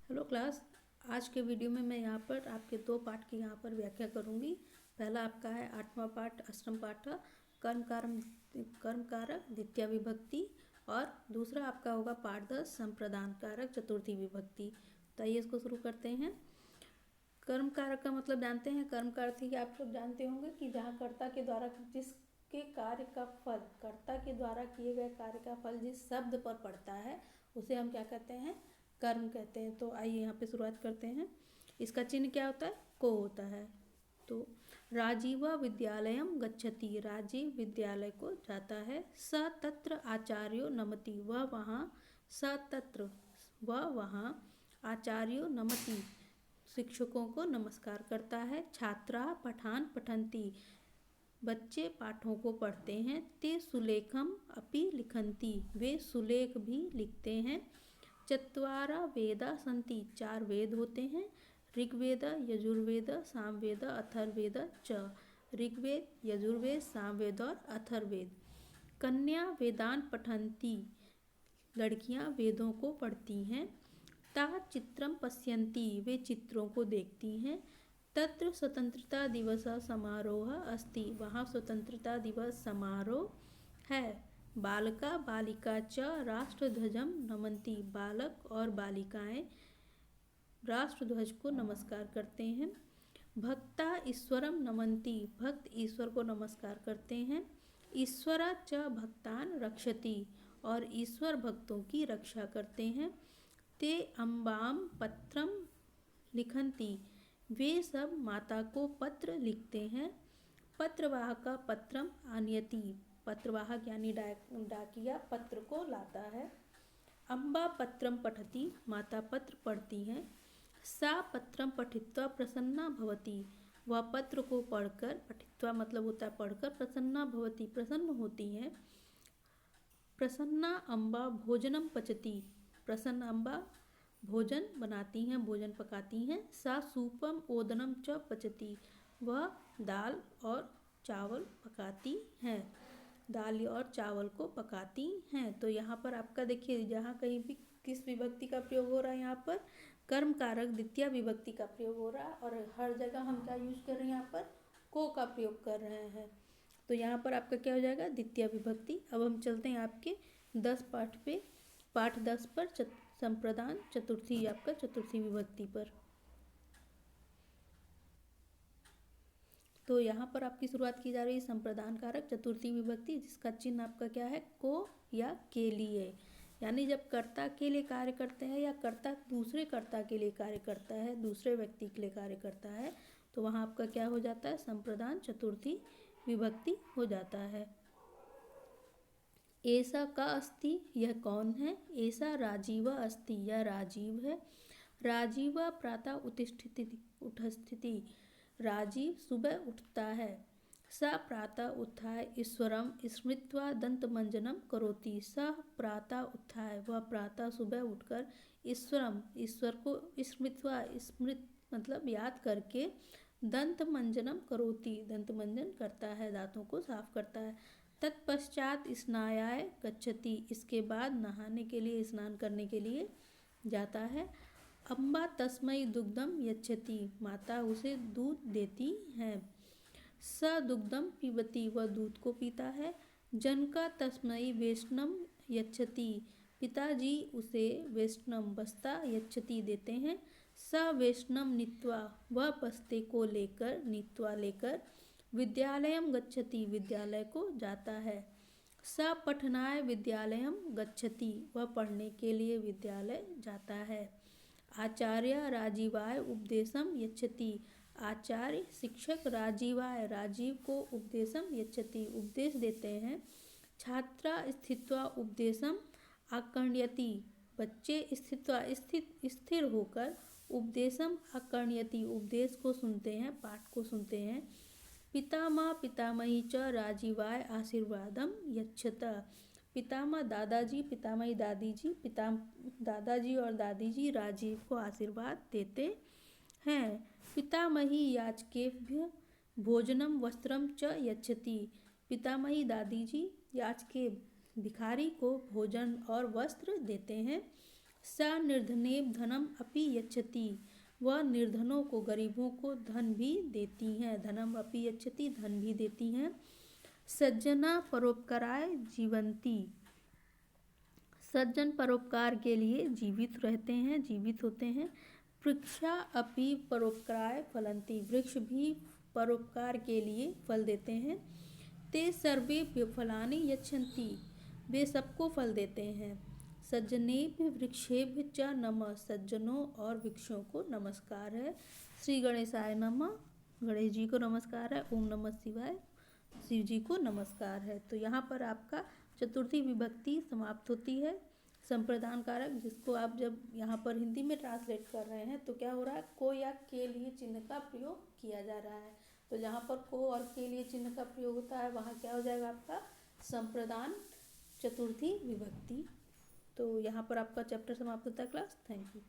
Hello class. आज के video में मैं यहाँ पर आपके दो पाठ की यहाँ पर व्याख्या करूँगी। पहला आपका है 8वां पाठ अष्टम पाठ कर्म कारक द्वितीय विभक्ति, और दूसरा आपका होगा पाठ 10 संप्रदान कारक चतुर्थी विभक्ति। तो आइए इसको शुरू करते हैं। कर्म कारक का मतलब जानते हैं। कर्म का अर्थ ही आप लोग जानते होंगे कि जहाँ कर्ता के द्वारा जिसके कार्य का फल, कर्ता के द्वारा किए गए कार्य का फल जिस शब्द पर पड़ता है उसे हम क्या कहते हैं, कर्म कहते हैं। तो आइए यहाँ पे शुरुआत करते हैं। इसका चिन्ह क्या होता है, को होता है। तो राजीव विद्यालयम गच्छति, राजीव विद्यालय को जाता है। स तत्र आचार्यो नमति, वह वहाँ, स तत्र वह वहाँ, आचार्यो नमति शिक्षकों को नमस्कार करता है। छात्रा पठान पठन्ति, बच्चे पाठों को पढ़ते हैं। ते सुलेखम अपि लिखन्ति, वे सुलेख भी लिखते हैं। चत्वारा वेदा सन्ति, 4 वेद होते हैं। ऋग्वेद यजुर्वेद सामवेद अथर्ववेद च, ऋग्वेद यजुर्वेद सामवेद और अथर्ववेद। कन्या वेदान पठन्ति, लड़कियां वेदों को पढ़ती हैं। ता चित्रम पश्यन्ति, वे चित्रों को देखती हैं। तत्र स्वतंत्रता दिवस समारोह अस्ति, वहाँ स्वतंत्रता दिवस समारोह है। बालका बालिका च राष्ट्रध्वजम नमन्ति, बालक और बालिकाएं राष्ट्रध्वज को नमस्कार करते हैं। भक्ता ईश्वरम नमन्ति, भक्त ईश्वर को नमस्कार करते हैं। ईश्वरा च भक्तान रक्षति, और ईश्वर भक्तों की रक्षा करते हैं। ते अम्बाम पत्रम लिखन्ति, वे सब माता को पत्र लिखते हैं। पत्रवाहका पत्रम आनयति, पत्रवाहक यानी डाकिया पत्र को लाता है। अम्बा पत्रम पठति, माता पत्र पढ़ती हैं। सा पत्रम पठित्वा प्रसन्ना भवति, वह पत्र को पढ़कर, पठित्वा मतलब होता है पढ़कर, प्रसन्ना भवति प्रसन्न होती हैं। प्रसन्ना अम्बा भोजनम पचति, प्रसन्न अम्बा भोजन बनाती हैं, भोजन पकाती हैं। सा सूपम ओदनम च पचति, वह दाल और चावल पकाती हैं, दाल और चावल को पकाती हैं। तो यहाँ पर आपका देखिए, जहाँ कहीं भी किस विभक्ति का प्रयोग हो रहा है, यहाँ पर कर्म कारक द्वितीय विभक्ति का प्रयोग हो रहा है, और हर जगह हम क्या यूज कर रहे हैं, यहाँ पर को का प्रयोग कर रहे हैं। तो यहाँ पर आपका क्या हो जाएगा, द्वितीय विभक्ति। अब हम चलते हैं आपके 10 पाठ पे, पाठ 10 पर संप्रदान चतुर्थी, आपका चतुर्थी विभक्ति पर। तो यहाँ पर आपकी शुरुआत की जा रही है संप्रदान कारक चतुर्थी विभक्ति, जिसका चिन्ह आपका क्या है, को या के लिए। यानी जब कर्ता के लिए कार्य करते हैं या कर्ता दूसरे कर्ता के लिए कार्य करता है, दूसरे व्यक्ति के लिए कार्य करता है, तो वहाँ आपका क्या हो जाता है, संप्रदान चतुर्थी विभक्ति हो जाता है। ऐसा का अस्ति, यह कौन है। ऐसा राजीव अस्ति, यह राजीव है। राजीव प्रातः उत्स्थिति, राजीव सुबह उठता है। स प्रातः उत्थाय ईश्वरम स्मृत्वा दंतमंजनम करोति, स प्रातः उत्थाय, वह प्रातः सुबह उठकर ईश्वरम ईश्वर को स्मृत्वा, स्मृत मतलब याद करके, दंतमंजनम करोति दंतमंजन करता है, दांतों को साफ करता है। तत्पश्चात स्नायाय गच्छति, इसके बाद नहाने के लिए, स्नान करने के लिए जाता है। अम्बा तस्मै दुग्धम यच्छति, माता उसे दूध देती हैं। स दुग्धम पीबती, वह दूध को पीता है। जनका तस्मै वेष्णम यच्छति, पिताजी उसे वेष्णम बस्ता यच्छति देते हैं। स वेष्णम नीत्वा, वह बस्ते को लेकर, नीत्वा लेकर, विद्यालयम गच्छति, विद्यालय को जाता है। स पठनाय विद्यालयम गच्छति, वह पढ़ने के लिए विद्यालय जाता है। आचार्य राजीवाय उपदेशम यच्छति, आचार्य शिक्षक राजीवाय, राजीव को उपदेशम यच्छति, उपदेश देते हैं। छात्रा स्थित्वा उपदेशम आकर्ण्यति, बच्चे स्थित्वा स्थिर होकर, उपदेशम आकर्ण्यति, उपदेश को सुनते हैं, पाठ को सुनते हैं। पितामह पितामही च राजीवाय आशीर्वादम यच्छत, पितामह दादाजी, पितामही दादी जी, दादाजी और दादी जी राजीव को आशीर्वाद देते हैं। पितामही याचकेभ्य भोजनम वस्त्रम च यच्छति, पितामही दादी जी याचके भिखारी को भोजन और वस्त्र देते हैं। सा निर्धनेभ धनम अपि यच्छति, वह निर्धनों को, गरीबों को धन भी देती हैं। धनम अपि यच्छति, धन भी देती हैं। सज्जना परोपकाराय जीवंती, सज्जन परोपकार के लिए जीवित रहते हैं, जीवित होते हैं। वृक्षा अपि परोपकाराय फलंती, वृक्ष भी परोपकार के लिए फल देते हैं। ते सर्वे फलानि यच्छन्ति, वे सबको फल देते हैं। सज्जनेभ्य वृक्षेभ्य च नमः, सज्जनों और वृक्षों को नमस्कार है। श्री गणेशाय नमः, गणेश जी को नमस्कार है। ओम नमः शिवाय, शिव जी को नमस्कार है। तो यहाँ पर आपका चतुर्थी विभक्ति समाप्त होती है। संप्रदान कारक, जिसको आप जब यहाँ पर हिंदी में ट्रांसलेट कर रहे हैं तो क्या हो रहा है, को या के लिए चिन्ह का प्रयोग किया जा रहा है। तो जहाँ पर को और के लिए चिन्ह का प्रयोग होता है वहाँ क्या हो जाएगा आपका संप्रदान चतुर्थी विभक्ति। तो यहाँ पर आपका चैप्टर समाप्त होता है क्लास। Thank you.